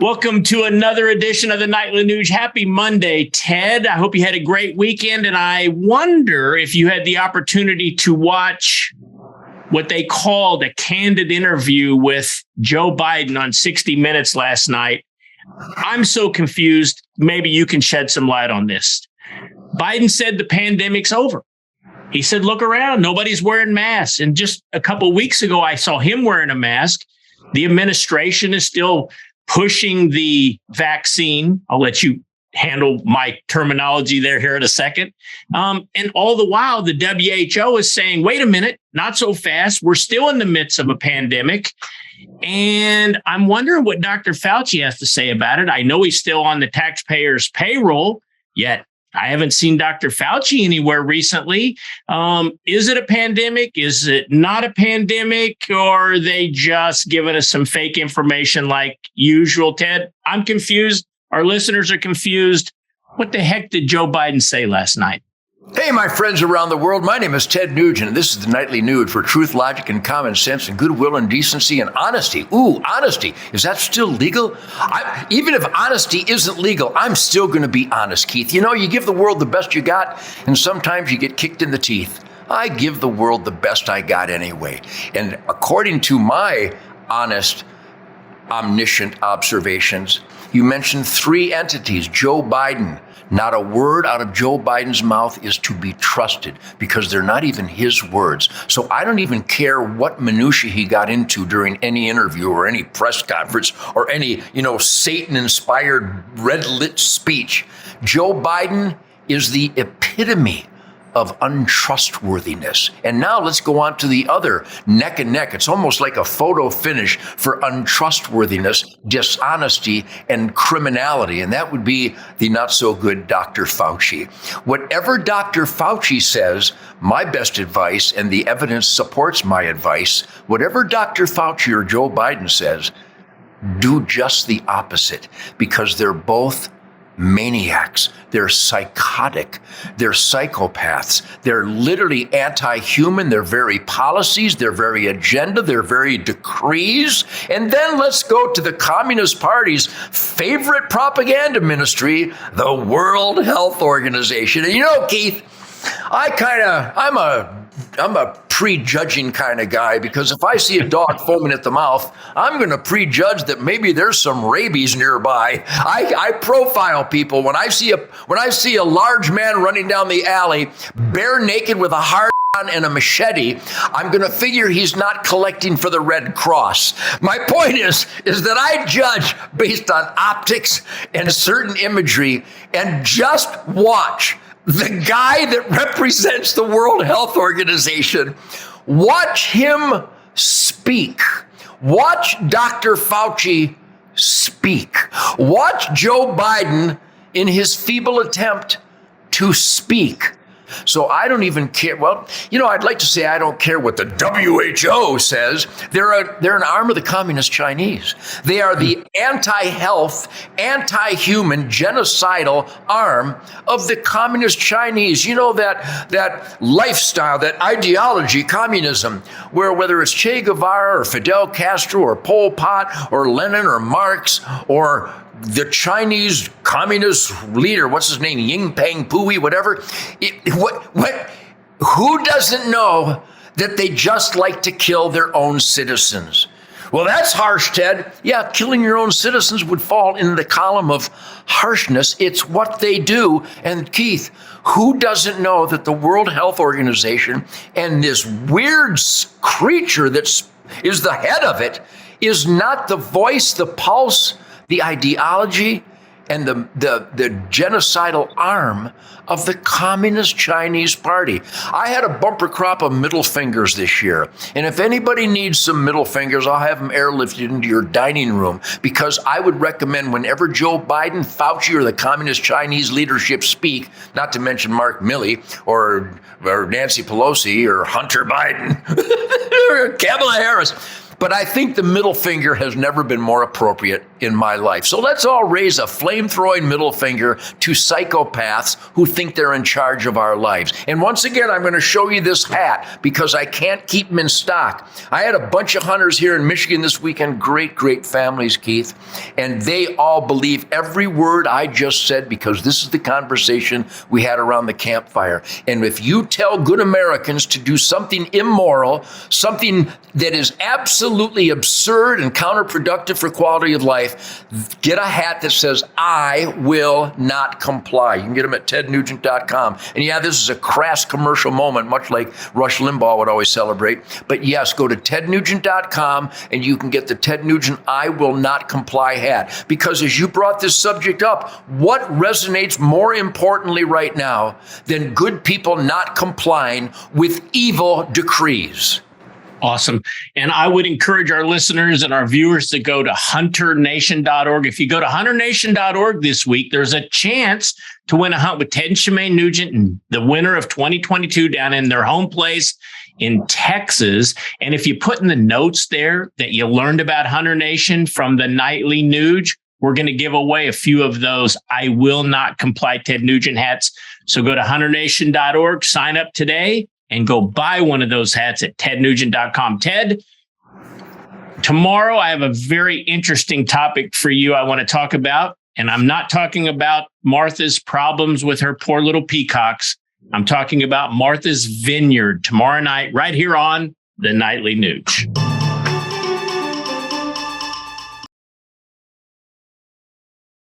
Welcome to another edition of the Nightly News. Happy Monday, Ted. I hope you had a great weekend. And I wonder if you had the opportunity to watch what they called a candid interview with Joe Biden on 60 Minutes last night. I'm so confused. Maybe you can shed some light on this. Biden said the pandemic's over. He said, look around. Nobody's wearing masks. And just a couple of weeks ago, I saw him wearing a mask. The administration is still pushing the vaccine. I'll let you handle my terminology here in a second. And all the while, the WHO is saying, wait a minute, not so fast. We're still in the midst of a pandemic. And I'm wondering what Dr. Fauci has to say about it. I know he's still on the taxpayers' payroll, yet I haven't seen Dr. Fauci anywhere recently. Is it a pandemic? Is it not a pandemic? Or are they just giving us some fake information like usual, Ted? I'm confused. Our listeners are confused. What the heck did Joe Biden say last night? Hey, my friends around the world. My name is Ted Nugent, and this is the Nightly Nude for truth, logic, and common sense, and goodwill, and decency, and honesty. Ooh, honesty. Is that still legal? Even if honesty isn't legal, I'm still going to be honest, Keith. You know, you give the world the best you got, and sometimes you get kicked in the teeth. I give the world the best I got anyway. And according to my honest, omniscient observations, you mentioned three entities. Joe Biden. Not a word out of Joe Biden's mouth is to be trusted because they're not even his words. So I don't even care what minutia he got into during any interview or any press conference or any, Satan-inspired red-lit speech. Joe Biden is the epitome of untrustworthiness. And now let's go on to the other neck and neck. It's almost like a photo finish for untrustworthiness, dishonesty, and criminality. And that would be the not so good Dr. Fauci. Whatever Dr. Fauci says, my best advice, and the evidence supports my advice, whatever Dr. Fauci or Joe Biden says, do just the opposite, because they're both maniacs. They're psychotic. They're psychopaths. They're literally anti-human. Their very policies, their very agenda, their very decrees. And then let's go to the Communist Party's favorite propaganda ministry, the World Health Organization. And you know, Keith, I'm a prejudging kind of guy, because if I see a dog foaming at the mouth, I'm going to prejudge that maybe there's some rabies nearby. I profile people. When I see a large man running down the alley, bare naked with a hard and a machete, I'm going to figure he's not collecting for the Red Cross. My point is that I judge based on optics and certain imagery, and just watch the guy that represents the World Health Organization. Watch him speak. Watch Dr. Fauci speak. Watch Joe Biden in his feeble attempt to speak. So I don't even care. Well, I'd like to say I don't care what the WHO says. They're an arm of the Communist Chinese. They are the anti-health, anti-human, genocidal arm of the Communist Chinese. You know, that lifestyle, that ideology, communism, where whether it's Che Guevara or Fidel Castro or Pol Pot or Lenin or Marx or the Chinese communist leader, what's his name, Yingpeng Pui, whatever. Who doesn't know that they just like to kill their own citizens? Well, that's harsh, Ted. Yeah, killing your own citizens would fall in the column of harshness. It's what they do. And Keith, who doesn't know that the World Health Organization and this weird creature that is the head of it is not the voice, the pulse, the ideology, and the genocidal arm of the Communist Chinese Party? I had a bumper crop of middle fingers this year. And if anybody needs some middle fingers, I'll have them airlifted into your dining room, because I would recommend whenever Joe Biden, Fauci, or the Communist Chinese leadership speak, not to mention Mark Milley or Nancy Pelosi or Hunter Biden or Kamala Harris, But I think the middle finger has never been more appropriate in my life. So let's all raise a flame-throwing middle finger to psychopaths who think they're in charge of our lives. And once again, I'm going to show you this hat because I can't keep them in stock. I had a bunch of hunters here in Michigan this weekend, great families, Keith, and they all believe every word I just said because this is the conversation we had around the campfire. And if you tell good Americans to do something immoral, something that is absolutely absurd and counterproductive for quality of life, get a hat that says, I will not comply. You can get them at tednugent.com. And yeah, this is a crass commercial moment, much like Rush Limbaugh would always celebrate. But yes, go to tednugent.com and you can get the Ted Nugent I will not comply hat. Because as you brought this subject up, what resonates more importantly right now than good people not complying with evil decrees? Awesome. And I would encourage our listeners and our viewers to go to hunternation.org. If you go to hunternation.org this week, there's a chance to win a hunt with Ted and Shemaine Nugent and the winner of 2022 down in their home place in Texas. And if you put in the notes there that you learned about Hunter Nation from the Nightly Nuge, we're going to give away a few of those I will not comply Ted Nugent hats. So go to hunternation.org, sign up today, and go buy one of those hats at tednugent.com. Ted, tomorrow I have a very interesting topic for you I want to talk about. And I'm not talking about Martha's problems with her poor little peacocks. I'm talking about Martha's Vineyard tomorrow night, right here on the Nightly Nuge.